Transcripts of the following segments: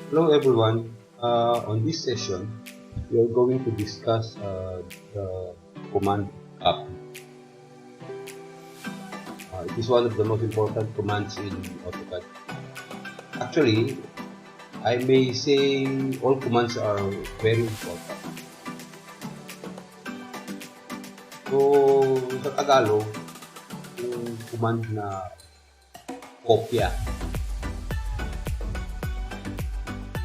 Hello everyone. On this session, we are going to discuss the command copy. It is one of the most important commands in Autocad. Actually, I may say all commands are very important. So, sa Tagalog, yung command na kopya,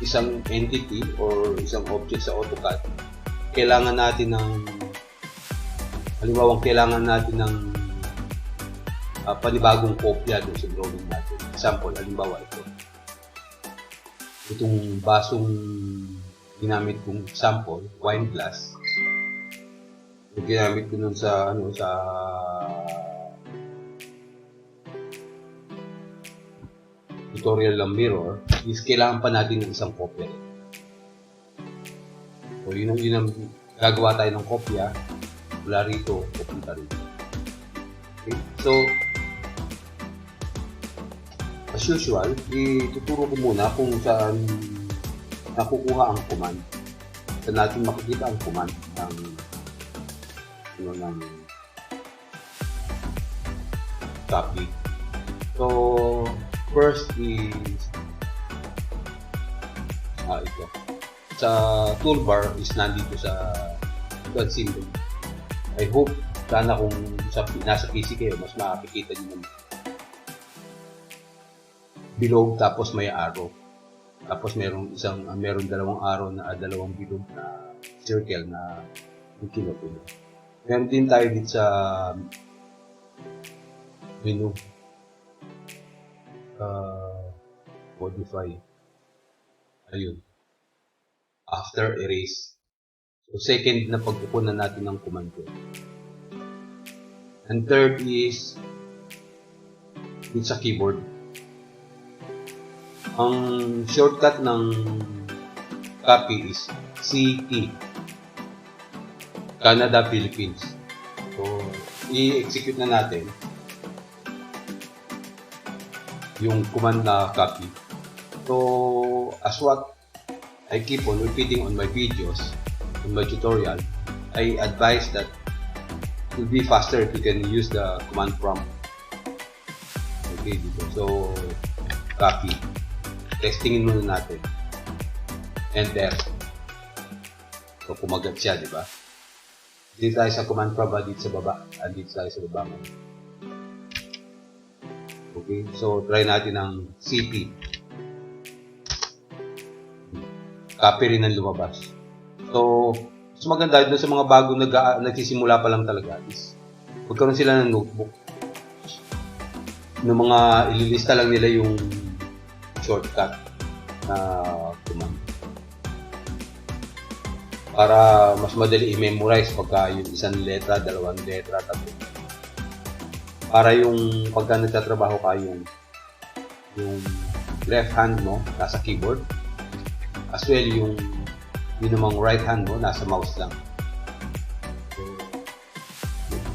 isang entity or isang object sa Autocad, kailangan natin ng kailangan natin ng panibagong kopya doon sa drawing natin. Example, halimbawa ito. Itong basong ginamit kong example, wine glass. Yung ginamit ko nun sa tutorial ng mirror, is kailangan pa natin ng isang kopya. So, yun ang gagawa tayo ng kopya mula rito, pupunta rito. Okay? So, as usual, ituturo ko muna kung saan nakukuha ang command. Saan natin makikita ang command ng copy. So, first is ito. Sa toolbar is nandito sa symbol. I hope sana kung nasa PC kayo, mas makikita nyo naman. Bilog, tapos may arrow. Tapos meron dalawang arrow na dalawang bilog na circle na kinukulo. Meron din tayo dito sa menu. Modify. Ayun. After erase. So, second na pagkukunan natin ng command ko. And third is dito sa keyboard. Ang shortcut ng copy is CT. Canada, Philippines. So, i-execute na natin yung command na copy. So, as what I keep on repeating on my videos, on my tutorial, I advise that it will be faster if you can use the command prompt. Okay, dito. So, copy. Testingin muna natin. Enter. So, kumagat siya, di ba? Dito tayo sa command prompt, dito sa baba. Dito tayo sa baba. Okay, so try natin ang CP. Copy rin ang lumabas. So, mas maganda doon sa mga bago nagsisimula pa lang talaga is magkaroon sila ng notebook. Ng mga ililista lang nila yung shortcut na command. Para mas madali i-memorize pagka yung isang letra, dalawang letra, tatlo. Para yung pagka nagtatrabaho ka yung left hand mo nasa keyboard, as well yung namang right hand mo nasa mouse lang.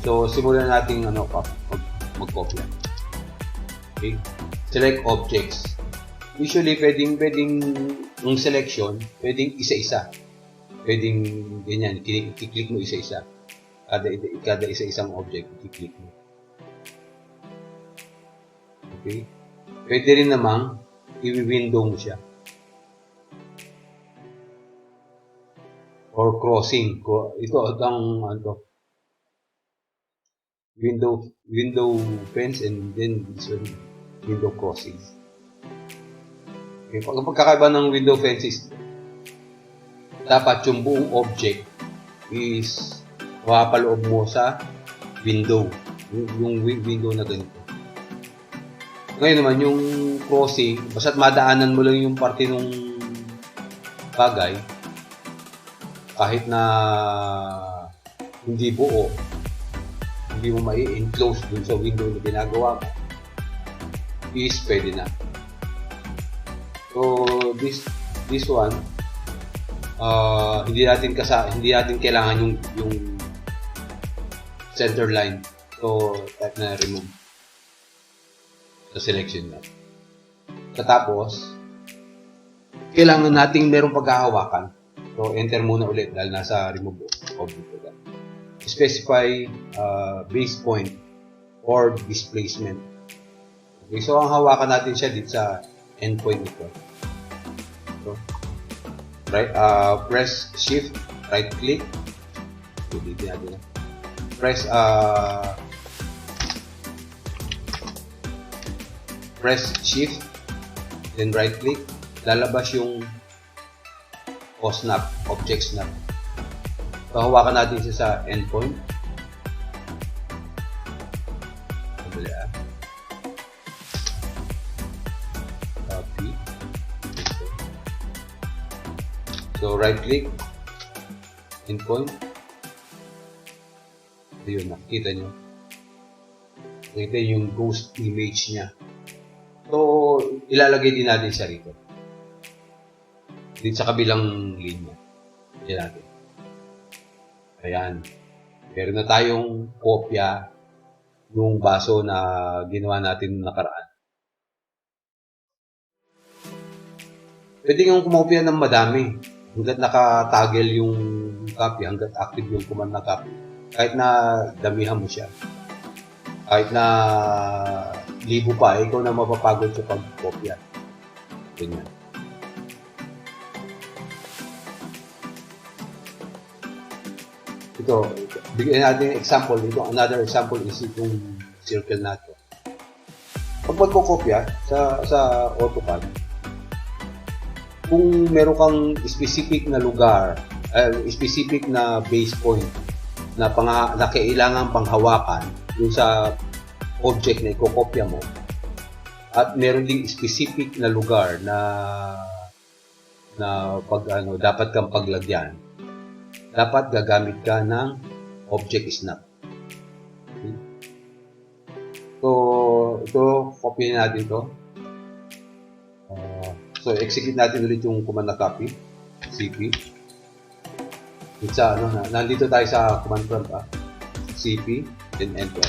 So simulan natin mag-copy. Okay? Select objects. Usually pwedeng yung selection, pwedeng isa-isa. Pwedeng ganyan, i-click mo isa-isa. Kada isa-isang object, i-click mo. Okay? Pwede rin namang i-window mo siya. Or crossing. Ito ang window fence and then this one, window crossing. Okay, pag pagkakaiba ng window fences, dapat yung buong object is mapapaloob mo sa window. Yung window na ganito. Ngayon naman, yung crossing, basta't madaanan mo lang yung parte ng bagay, kahit na hindi buo, hindi mo mai-enclose dun sa window na ginagawa mo, is pwede na. So, this one, hindi natin kailangan yung center line. So, type na remove sa selection na. Tapos, kailangan nating merong paghahawakan. So, enter muna ulit dahil nasa remove object. Specify base point or displacement. Okay, so ang hawakan natin siya dito sa endpoint nito. So, right, press shift, right click. Dito natin. Press shift, then right click. Lalabas yung snap, object snap. So, hawakan natin siya sa endpoint. Copy. So, right click, endpoint. Ayun, nakikita nyo. Nakikita yung ghost image niya. So, ilalagay din natin siya rito. Dito sa kabilang linya. Diyan natin. Ayan. Meron na tayong kopya ng baso na ginawa natin nakaraan. Pwede nga kumopya ng madami. Hanggat naka-toggle yung copy, hanggat active yung command na copy. Kahit na damihan mo siya. Kahit na libo pa, ikaw na mapapagod sa pag-kopya. Ganyan. Ito, bigyan natin yung example. Ito, another example is itong circle na ito. Pag magkokopya sa Autocad, kung meron kang specific na lugar, specific na base point na kailangan panghawakan dun sa object na ikokopya mo, at meron ding specific na lugar na dapat kang paglagyan, dapat gagamit ka ng object snap. Okay. So, ito, copy natin ito. So, execute natin ulit yung command na copy. CP. Nandito tayo sa command prompt. CP, then enter.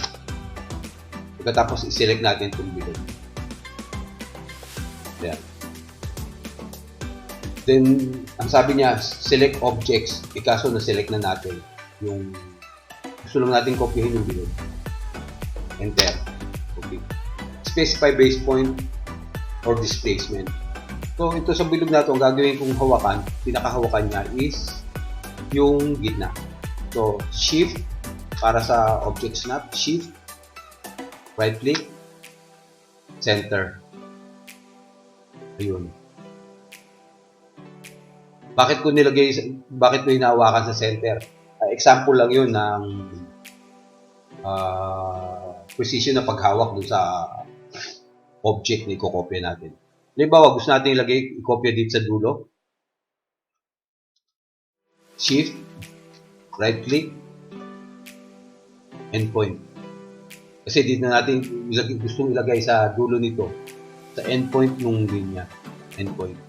Pagkatapos, i-select natin itong bilog. Ayan. Then, ang sabi niya, select objects. Ikaso na-select na natin yung gusto lang natin kopyahin yung bilog. Enter. Okay. Specify base point or displacement. So, ito sa bilog na ito, ang gagawin kong hawakan, pinakahawakan niya is yung gitna. So, shift para sa object snap, shift, right click, center. Ayun. Bakit ko hinahawakan sa center? Example lang yun ng precision na paghawak dun sa object na ikokopya natin. Halimbawa, gusto natin i-copy dito sa dulo. Shift, right click, endpoint. Kasi dito natin gustong ilagay sa dulo nito, sa endpoint ng linya. Endpoint.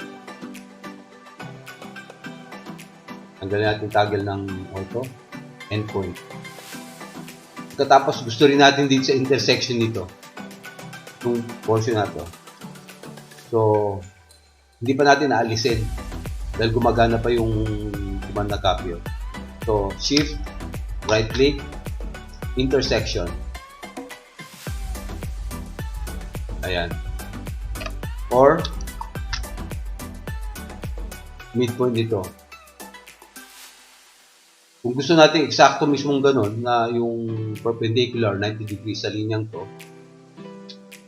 Tanggalin natin toggle ng auto. Endpoint. Pagkatapos, gusto rin natin dito sa intersection nito, itong portion na to. So, hindi pa natin naalisin dahil gumagana pa yung command na copy. So, shift, right click, intersection. Ayan. Or, midpoint dito. Kung gusto natin eksakto mismong ganun na yung perpendicular 90 degrees sa linyang to,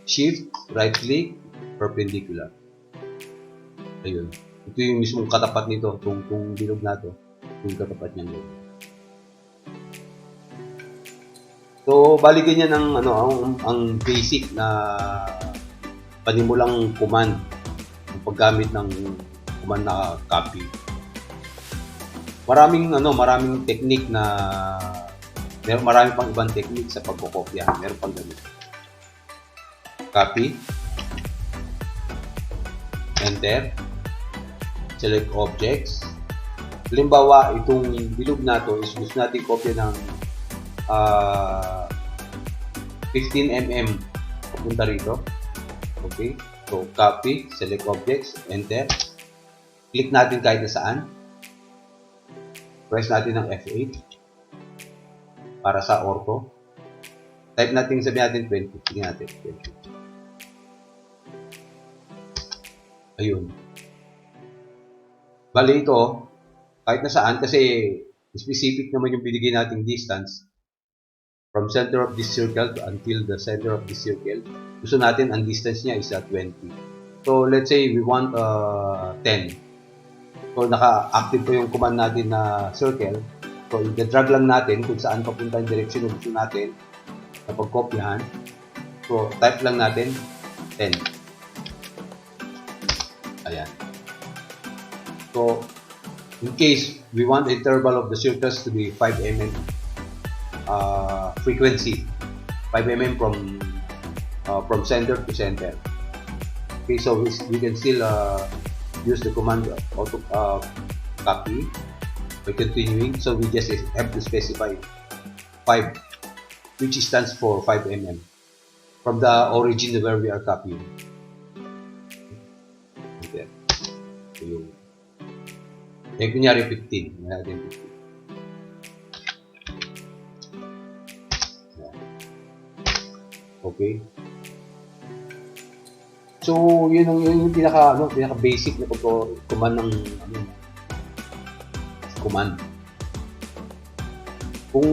shift, right click, perpendicular. Ayun. Ito yung mismong katapat nito, itong bilog na to, yung katapat niyan. So, bali ganyan ang basic na panimulang command, ang paggamit ng command na copy. Maraming technique na marami pang ibang technique sa pagkokopya. Meron pang ganito. Copy. Enter. Select objects. Halimbawa, itong bilog na to is gusto natin kopya ng 15 mm papunta rito. Okay. So, copy. Select objects. Enter. Click natin kahit na saan. Press natin ng F8 para sa ortho. Type natin, sabi natin 20. Tingnan natin, 20. Ayun. Bali ito, kahit na saan, kasi specific naman yung binigay nating distance from center of this circle until the center of this circle. Gusto natin, ang distance niya is 20. So, let's say we want 10. So, naka-active po yung command natin na circle. So, i-drag lang natin kung saan papunta yung direction na gusto natin na pagkopyahan. So, type lang natin 10. Ayan. So, in case we want the interval of the circles to be 5 mm frequency, 5 mm from center to center. Okay, so we can still use the command auto copy by continuing. So we just have to specify 5, which stands for 5 mm from the origin where we are copying. Okay. So, kunyari 15. Natin 15. Okay. So, yun yung pinaka basic na command ng command. Kung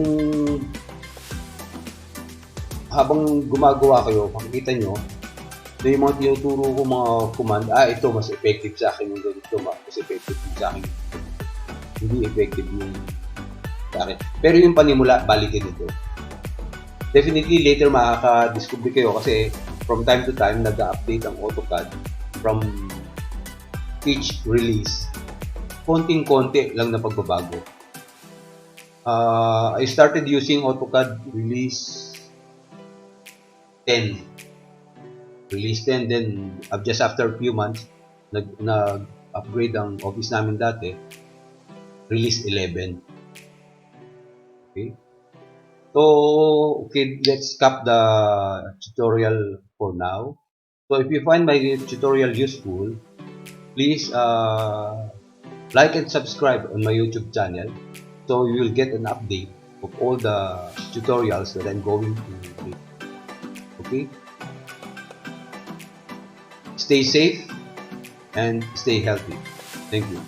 habang gumagawa kayo, makikita nyo na yung mga tinuturo ko mga command, ito mas effective sa akin yung ganito, mas effective sa akin. Hindi effective yung sa akin. Pero yung panimula, balikin ito. Definitely later makaka-discover kayo kasi from time to time nag-update ang Autocad from each release. Konting-konti lang na pagbabago. I started using Autocad release 10. Release 10, then just after a few months, nag-upgrade ang office namin dati. Release 11. Okay. So, okay, let's cap the tutorial for now. So, if you find my tutorial useful, please like and subscribe on my YouTube channel so you will get an update of all the tutorials that I'm going to do. Okay? Stay safe and stay healthy. Thank you.